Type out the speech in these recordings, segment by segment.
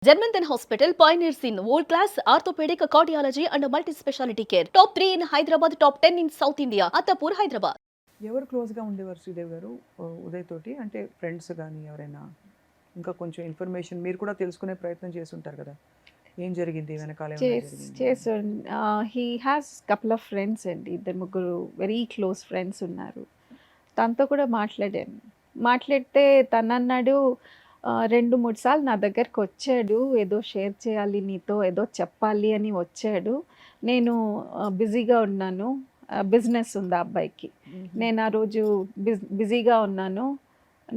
Germanton Hospital pioneers in world-class orthopedic cardiology and multi-specialty care. Top 3 in Hyderabad, top 10 in South India. Attapur, Hyderabad. ఎవరు క్లోజ్గా ఉండేవారు శ్రీదేవి గారు ఉదయ్ తోటి? అంటే friends కానీ ఎవరైనా? ఇంకా కొంచెం ఇన్ఫర్మేషన్ మీరు కూడా తెలుసుకునే ప్రయత్నం చేసి ఉంటారు కదా, ఏం జరిగింది వెనకాల, ఏమైనా జరిగింది? చేసాను. He has couple of friends అండి, ఇద్దరు ముగ్గురు వెరీ క్లోజ్ ఫ్రెండ్స్ ఉన్నారు. తనతో కూడా మాట్లాడాను. మాట్లాడితే తను అన్నాడు, 2-3 సార్లు నా దగ్గరకు వచ్చాడు, ఏదో షేర్ చేయాలి నీతో, ఏదో చెప్పాలి అని వచ్చాడు. నేను బిజీగా ఉన్నాను, బిజినెస్ ఉంది ఆ అబ్బాయికి. నేను ఆ రోజు బిజీగా ఉన్నాను,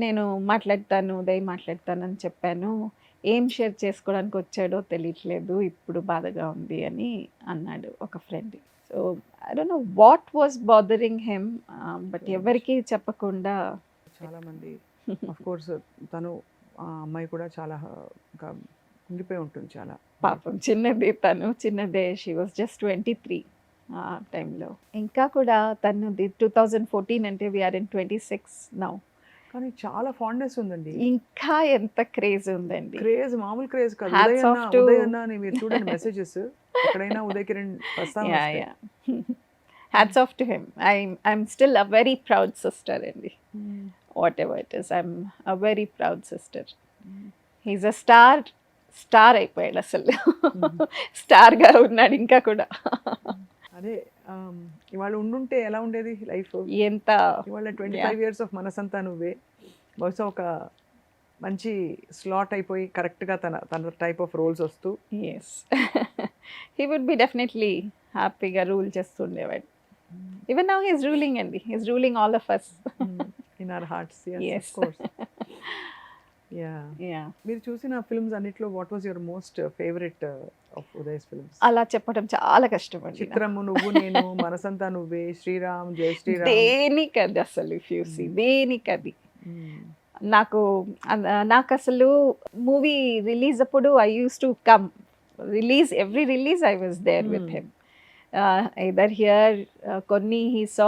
నేను మాట్లాడతాను, ఉదయ్ మాట్లాడతానని చెప్పాను. ఏం షేర్ చేసుకోవడానికి వచ్చాడో తెలియట్లేదు, ఇప్పుడు బాధగా ఉంది అని అన్నాడు ఒక friend. So I don't know what was bothering him, but ఎవరికి చెప్పకుండా చాలామంది ఆఫ్ కోర్స్ తను ఆ అమ్మాయి కూడా చాలా ఇంకా కుంగిపోయి ఉంటుంది చాలా. పాపం చిన్నదే, షీ వాజ్ జస్ట్ 23 ఆ టైంలో. ఇంకా కూడా తనది 2014 అంటే వీఆర్ ఇన్ 26 నౌ. కానీ చాలా ఫాండ్నెస్ ఉందండి, ఇంకా ఎంత క్రేజ్ ఉందండి. క్రేజ్ మామూలు క్రేజ్ కాదు. Hats off to- ఉదయ్ అన్న అని మీరు చూడండి మెసేజెస్ ఎక్కడైనా ఉదయ్ కిరణ్ ప్రస్తావన వస్తాయి. Hats off to him. I'm still a very proud sister అండి. Whatever it is, I'm a very proud sister. He's a star అయిపోయాడు అసలు. స్టార్గా ఉన్నాడు ఇంకా కూడా. అదే ఇవాళ ఉండుంటే ఎలా ఉండేది లైఫ్? ఎంత ఇవాళ 25 years ఆఫ్ మనసంతా నువ్వే, బహుశా ఒక మంచి స్లాట్ అయిపోయి కరెక్ట్గా తన టైప్ ఆఫ్ రోల్స్ వస్తూ. Yes, he would be definitely హ్యాపీగా రూల్ చేస్తుండేవాడు. ఈవెన్ నౌ హీస్ రూలింగ్ అండి, he's ruling all of us in our hearts. Yes. Yeah మీరు చూసిన ఫిల్మ్స్ అన్నిట్లో what was your most favourite of Uday's films? అలా చెప్పడం చాలా కష్టం అండి. చిత్రము, నువ్వు నేను, మనసంతా నువ్వే, శ్రీరామ్, జై శ్రీరామ్. దేనికది అసలు, ఇఫ్ యూ సీ, దేనికది. నాకు అసలు మూవీ రిలీజ్ అప్పుడు I use to come every release I was there with him. Either here, కొన్ని he saw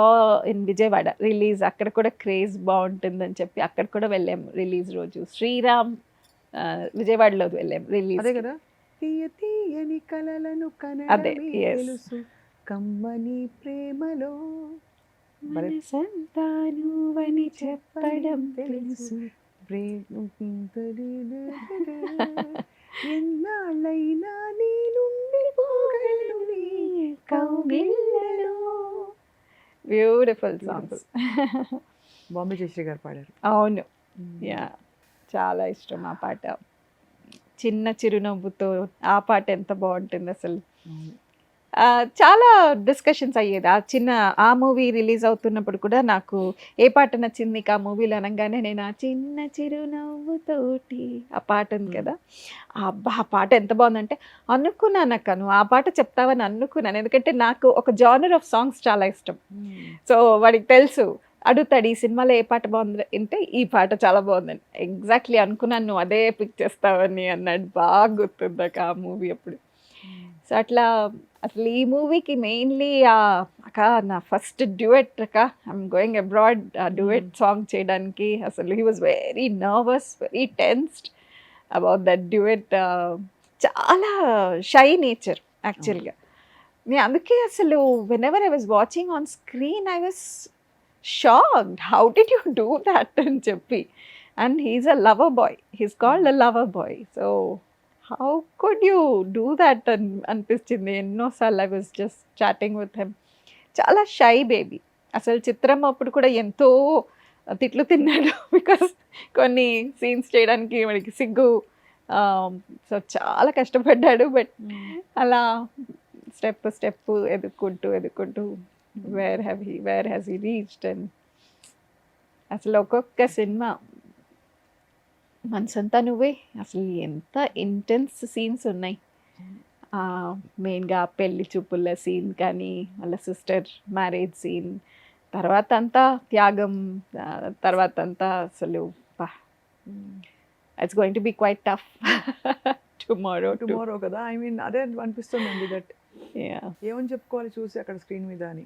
in Vijayawada release, అక్కడ కూడా క్రేజ్ బాగుంటుందని చెప్పి అక్కడ కూడా వెళ్ళాం రిలీజ్ రోజు. శ్రీరామ్ విజయవాడలో వెళ్ళాం రిలీజ్. అదే కదా, తీయని కలలను అదే, yes. తెలుసు కమ్మని ప్రేమలో మనసంతానువని చెప్పడం తెలుసు. ఎన్నాళ్ళైనా నీ నుండి పోగలను నీ కౌగిళ్ళలో. Beautiful songs. బాంబే జయశ్రీ గారు పాడారు. అవును, యా, చాలా ఇష్టం ఆ పాట. చిన్న చిరునవ్వుతో ఆ పాట ఎంత బాగుంటుంది అసలు. చాలా డిస్కషన్స్ అయ్యేది ఆ మూవీ రిలీజ్ అవుతున్నప్పుడు కూడా. నాకు ఏ పాట నచ్చింది ఆ మూవీలో అనగానే నేను ఆ చిన్న చిరునవ్వుతోటి ఆ పాట ఉంది కదా, అబ్బా ఆ పాట ఎంత బాగుందంటే అనుకున్నాను అక్క, నువ్వు ఆ పాట చెప్తావని అనుకున్నాను. ఎందుకంటే నాకు ఒక జానర్ ఆఫ్ సాంగ్స్ చాలా ఇష్టం. సో వాడికి తెలుసు, అడుగుతాడు ఈ సినిమాలో ఏ పాట బాగుంది అంటే ఈ పాట చాలా బాగుందని. ఎగ్జాక్ట్లీ అనుకున్నాను నువ్వు అదే పిక్ చేస్తావని అన్నాడు. బాగా గుర్తుంది ఆ మూవీ అప్పుడు. సో అట్లా అసలు ఈ మూవీకి మెయిన్లీ అక్క నా ఫస్ట్ డ్యూయట్ అక్క, I'm going abroad duet song చేయడానికి. అసలు he was very nervous, very tensed about that duet. చాలా షై నేచర్ యాక్చువల్గా. నేను అందుకే అసలు whenever I was watching on screen I was shocked, how did you do that అని చెప్పి. And he's a lover boy, he's called a lover boy. So how could you do that అనిపించింది ఎన్నోసార్లు. I was just chatting with him. చాలా shy baby. అసలు చిత్రం అప్పుడు కూడా ఎంతో తిట్లు తిన్నాడు బికాస్ కొన్ని సీన్స్ చేయడానికి వాడికి సిగ్గు. సో చాలా కష్టపడ్డాడు. బట్ అలా స్టెప్ ఎదుక్కుంటూ where has he reached. And అసలు ఒక్కొక్క సినిమా మనసంతా నువ్వే అసలు ఎంత ఇంటెన్స్ సీన్స్ ఉన్నాయి. మెయిన్గా పెళ్లి చూపుల సీన్ కానీ, వాళ్ళ సిస్టర్ మ్యారేజ్ సీన్, తర్వాత అంతా త్యాగం, తర్వాత అంతా అసలు it's going to be quite tough tomorrow కదా. ఐ మీన్ అదే అనిపిస్తుందండి, దట్ ఏమని చెప్పుకోవాలి చూసి అక్కడ స్క్రీన్ మీద అని.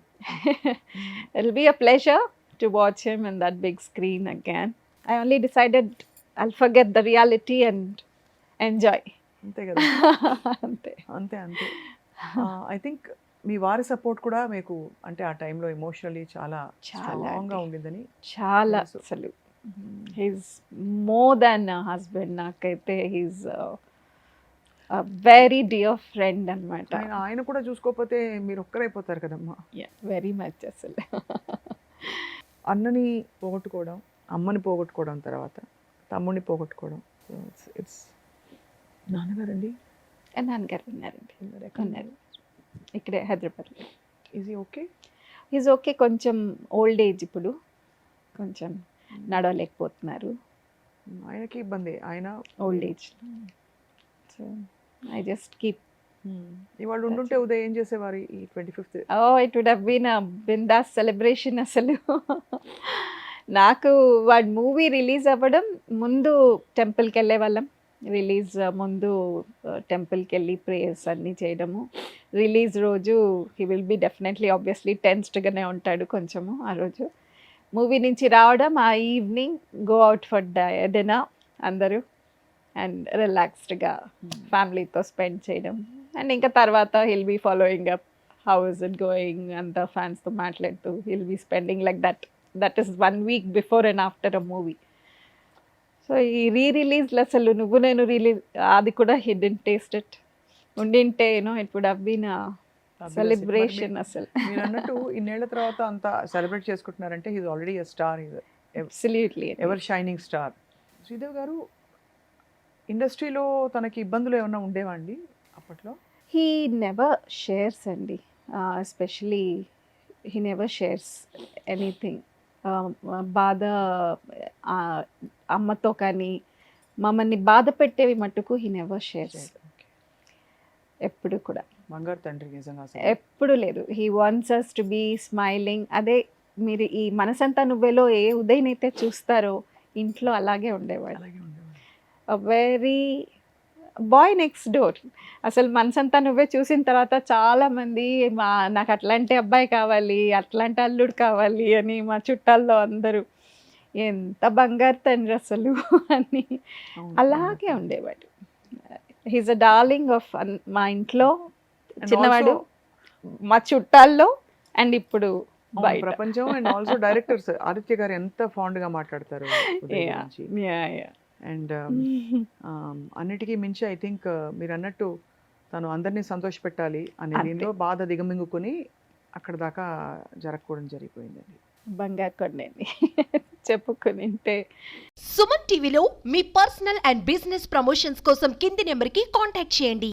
It'll be a pleasure to watch him in that big screen again. I only decided I'll forget the reality and enjoy. అంతే కదా. అంతే. అంతే అంతే. ఐ థింక్ మీ వారి సపోర్ట్ కూడా మీకు అంటే ఆ టైంలో ఎమోషనలీ చాలా చాలా స్ట్రాంగ్గా అండి. ఉండిందని చాలా తెలుసు. అసలు హీస్ మోర్ దాన్ హస్బెండ్. నాకైతే హీస్ వెరీ డియర్ ఫ్రెండ్ అనమాట. ఆయన కూడా చూసుకోకపోతే మీరు ఒక్కరైపోతారు కదమ్మా. వెరీ మచ్ అసలు. అన్నని పోగొట్టుకోవడం, అమ్మని పోగొట్టుకోవడం, తర్వాత తమ్ముడిని పోగొట్టుకోవడం. ఇట్స్ నాన్నగారండి నాన్నగారు ఉన్నారండి, ఉన్నారు ఇక్కడే హైదరాబాద్లో. Easy okay. Is okay. కొంచెం ఓల్డ్ ఏజ్ ఇప్పుడు, కొంచెం నడవలేకపోతున్నారు. ఆయనకి ఇబ్బంది, ఆయన old age. So I just keep. ఇవాళ ఉండుంటే ఉదయం ఏం చేసేవారు ఈ 25th? It would have been బిందాస్ సెలబ్రేషన్ అసలు. నాకు వాడి మూవీ రిలీజ్ అవ్వడం ముందు టెంపుల్కి వెళ్ళే వాళ్ళం. రిలీజ్ ముందు టెంపుల్కి వెళ్ళి ప్రేయర్స్ అన్నీ చేయడము. రిలీజ్ రోజు he will be definitely obviously టెన్స్డ్గానే ఉంటాడు కొంచెము ఆ రోజు. మూవీ నుంచి రావడం, ఆ evening go out for dinner అందరూ అండ్ రిలాక్స్డ్గా ఫ్యామిలీతో స్పెండ్ చేయడం. అండ్ ఇంకా తర్వాత he'll be following up how is it going, అంత ఫ్యాన్స్తో మాట్లాడుతూ he'll be spending like that is 1 week before and after a movie. So ఈ రిలీజ్లు అసలు నువ్వు నేను రిలీజ్ అది కూడా హి డిడ్ంట్ టేస్ట్ ఇట్. ఉండింటే it would have been celebration అసలు. మీరు అన్నట్టు ఇన్నేళ్ల తర్వాత అంత సెలబ్రేట్ చేసుకుంటున్నారంటే he's already a star, absolutely. Ever shining star. Sridevi గారు ఇండస్ట్రీలో తనకి ఇబ్బందులు ఏమైనా ఉండేవా అండి అప్పట్లో? హీ నెవర్ షేర్స్ అండి, especially he never shares anything. బాధ అమ్మతో కానీ మమ్మల్ని బాధ పెట్టేవి మట్టుకు హీ నెవర్ షేర్స్. ఎప్పుడు కూడా బంగారు తండ్రి నిజంగా అసలు. ఎప్పుడు లేదు. He wants us to be smiling. అదే మీరు ఈ మనసంతా నువ్వేలో ఏ ఉదయం అయితే చూస్తారో ఇంట్లో అలాగే ఉండేవాడు. అలాగే ఉండేవాడు. Very boy next door. అసలు మనసంతా నువ్వే చూసిన తర్వాత చాలామంది నాకు అట్లాంటి అబ్బాయి కావాలి, అట్లాంటి అల్లుడు కావాలి అని మా చుట్టాల్లో అందరూ ఎంత బంగారు తండ్రి అసలు అని అవును. అలాగే ఉండేవాడు. హీజ్ అ డార్లింగ్ ఆఫ్ మా ఇంట్లో And చిన్నవాడు, also- మా చుట్టాల్లో అండ్ ఇప్పుడు అవును, బయట. ప్రపంచం. అండ్ ఆల్సో డైరెక్టర్స్ ఆదిత్య గారు ఎంత ఫాండ్ గా మాట్లాడతారు ఉదయ్ Yeah, గురించి. yeah, yeah. అండ్ అన్నిటికీ మించి ఐ థింక్ మీరు అన్నట్టు తను అందరినీ సంతోషపెట్టాలి అనే అంతే. దీనిలో బాధ దిగమింగుకొని అక్కడ దాకా జరగకూడదు జరిగిపోయిందండి. బంగారు కొండని చెప్పుకునింటే. సుమన్ టీవీలో మీ పర్సనల్ అండ్ బిజినెస్ ప్రమోషన్స్ కోసం కింది నెంబర్కి కాంటాక్ట్ చేయండి.